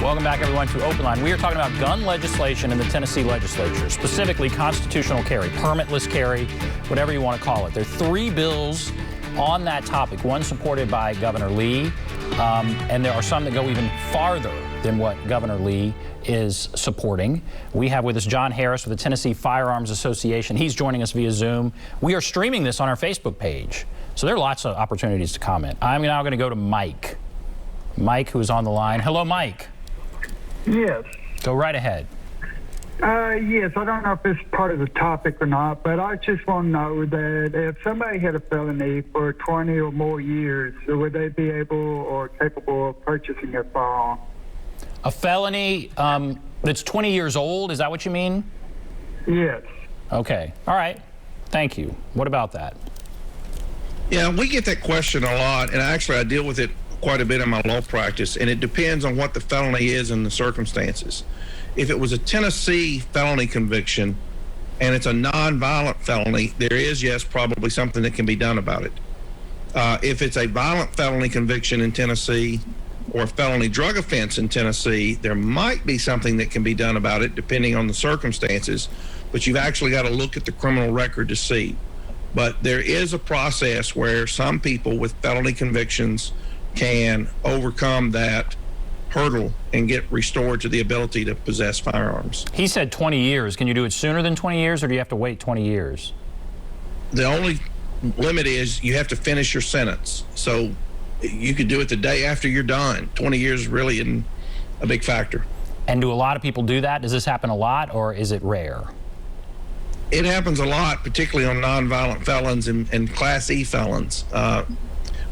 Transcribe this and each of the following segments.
Welcome back, everyone, to Open Line. We are talking about gun legislation in the Tennessee legislature, specifically constitutional carry, permitless carry, whatever you want to call it. There are 3 bills on that topic, one supported by Governor Lee, and there are some that go even farther than what Governor Lee is supporting. We have with us John Harris with the Tennessee Firearms Association. He's joining us via Zoom. We are streaming this on our Facebook page, so there are lots of opportunities to comment. I'm now going to go to Mike. Mike, who's on the line. Hello, Mike. Yes. Go right ahead. Yes, I don't know if it's part of the topic or not, but I just want to know that if somebody had a felony for 20 or more years, would they be able or capable of purchasing a firearm? A felony that's 20 years old, is that what you mean? Yes. Okay. All right. Thank you. What about that? Yeah, we get that question a lot, and actually I deal with it quite a bit in my law practice, and it depends on what the felony is and the circumstances. If it was a Tennessee felony conviction and it's a non-violent felony, there is, yes, probably something that can be done about it. If it's a violent felony conviction in Tennessee or a felony drug offense in Tennessee, there might be something that can be done about it depending on the circumstances, but you've actually got to look at the criminal record to see. But there is a process where some people with felony convictions can overcome that hurdle and get restored to the ability to possess firearms. He said 20 years. Can you do it sooner than 20 years, or do you have to wait 20 years? The only limit is you have to finish your sentence. So you could do it the day after you're done. 20 years really isn't a big factor. And do a lot of people do that? Does this happen a lot, or is it rare? It happens a lot, particularly on nonviolent felons and Class E felons.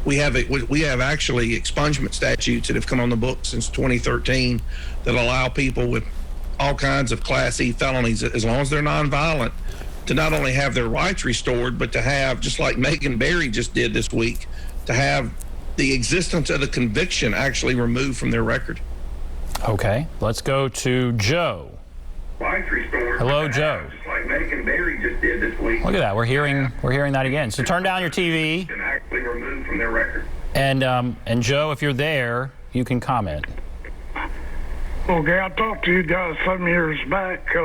We have actually expungement statutes that have come on the books since 2013 that allow people with all kinds of Class E felonies, as long as they're nonviolent, to not only have their rights restored, but to have, just like Megan Berry just did this week, to have the existence of the conviction actually removed from their record. Okay, let's go to Joe. Rights restored. Hello, Joe. Just like Megan Berry just did this week. Look at that. We're hearing that again. So turn down your TV. And actually removed from their record. And Joe, if you're there, you can comment. Okay, I talked to you guys some years back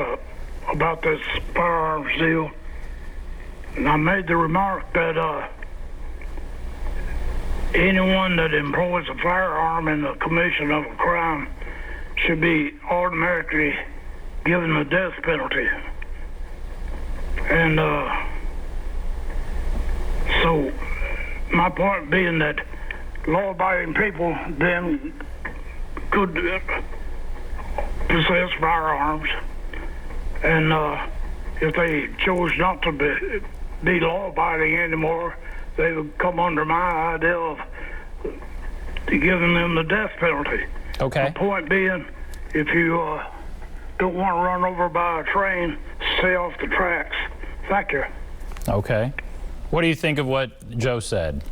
about this firearms deal, and I made the remark that anyone that employs a firearm in the commission of a crime should be automatically given the death penalty. And so my point being that law-abiding people then could possess firearms, and if they chose not to be law-abiding anymore, they would come under my idea of giving them the death penalty. Okay. My point being, if you don't want to run over by a train, stay off the tracks. Thank you. Okay. What do you think of what Joe said?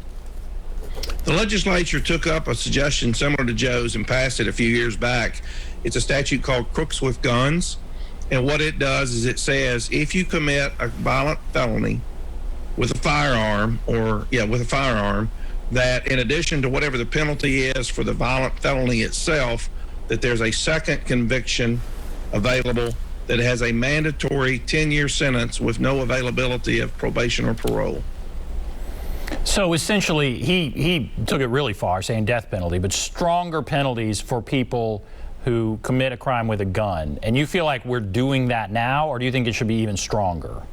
The legislature took up a suggestion similar to Joe's and passed it a few years back. It's a statute called Crooks with Guns. And what it does is it says if you commit a violent felony with a firearm, that in addition to whatever the penalty is for the violent felony itself, that there's a second conviction available that has a mandatory 10-year sentence with no availability of probation or parole. So essentially, he took it really far, saying death penalty, but stronger penalties for people who commit a crime with a gun. And you feel like we're doing that now, or do you think it should be even stronger?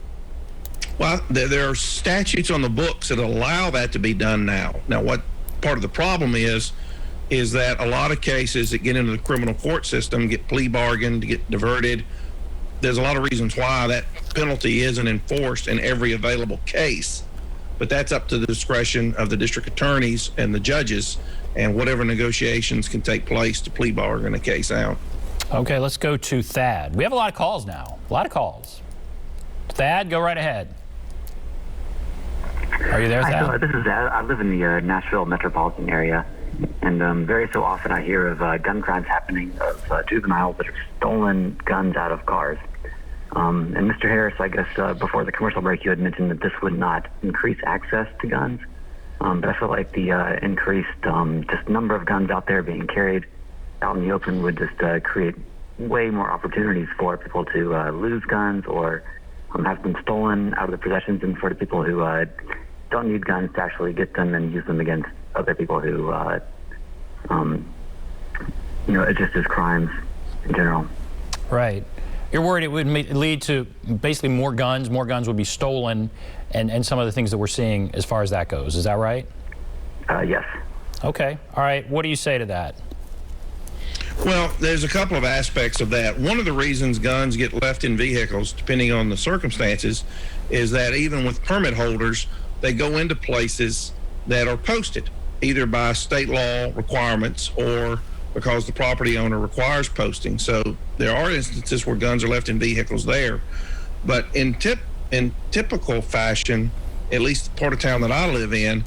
Well, there are statutes on the books that allow that to be done now. Now, what part of the problem is that a lot of cases that get into the criminal court system get plea bargained, get diverted. There's a lot of reasons why that penalty isn't enforced in every available case, but that's up to the discretion of the district attorneys and the judges and whatever negotiations can take place to plea bargain a case out. Okay, let's go to Thad. We have a lot of calls now, a lot of calls. Thad, go right ahead. Are you there, Thad? Hi, this is Thad. I live in the Nashville metropolitan area, and very so often I hear of gun crimes happening, of juveniles that have stolen guns out of cars. And Mr. Harris, I guess before the commercial break, you had mentioned that this would not increase access to guns. But I feel like the increased just number of guns out there being carried out in the open would just create way more opportunities for people to lose guns or have them stolen out of their possessions, and for the people who don't need guns to actually get them and use them against other people who, it just is crimes in general. Right. You're worried it would lead to basically more guns would be stolen, and some of the things that we're seeing as far as that goes. Is that right? Yes. Okay. All right. What do you say to that? Well, there's a couple of aspects of that. One of the reasons guns get left in vehicles, depending on the circumstances, is that even with permit holders, they go into places that are posted, either by state law requirements or because the property owner requires posting. So there are instances where guns are left in vehicles there. But in typical fashion, at least the part of town that I live in,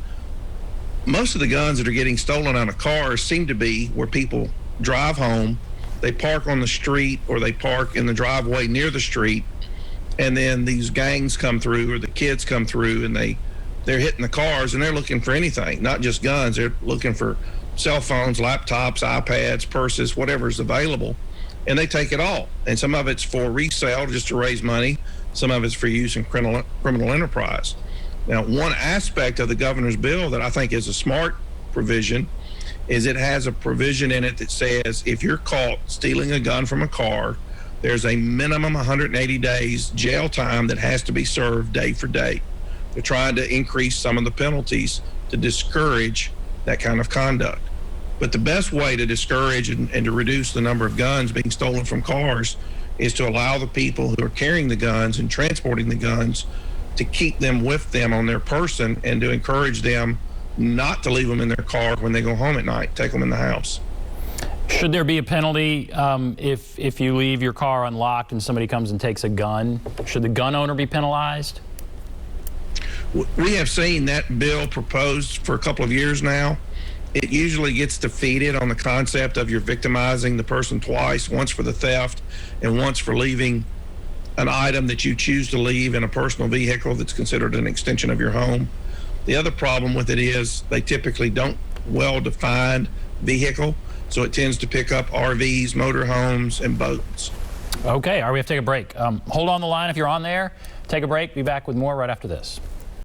most of the guns that are getting stolen out of cars seem to be where people drive home, they park on the street or they park in the driveway near the street, and then these gangs come through or the kids come through and they're hitting the cars and they're looking for anything, not just guns. They're looking for cell phones, laptops, iPads, purses, whatever's available, and they take it all. And some of it's for resale just to raise money. Some of it's for use in criminal enterprise. Now, one aspect of the governor's bill that I think is a smart provision is it has a provision in it that says if you're caught stealing a gun from a car, there's a minimum 180 days jail time that has to be served day for day. They're trying to increase some of the penalties to discourage that kind of conduct. But the best way to discourage and to reduce the number of guns being stolen from cars is to allow the people who are carrying the guns and transporting the guns to keep them with them on their person and to encourage them not to leave them in their car when they go home at night, take them in the house. Should there be a penalty if you leave your car unlocked and somebody comes and takes a gun? Should the gun owner be penalized? We have seen that bill proposed for a couple of years now. It usually gets defeated on the concept of you're victimizing the person twice, once for the theft and once for leaving an item that you choose to leave in a personal vehicle that's considered an extension of your home. The other problem with it is they typically don't well-defined vehicle, so it tends to pick up RVs, motorhomes, and boats. Okay, all right, we have to take a break. Hold on the line if you're on there. Take a break. Be back with more right after this.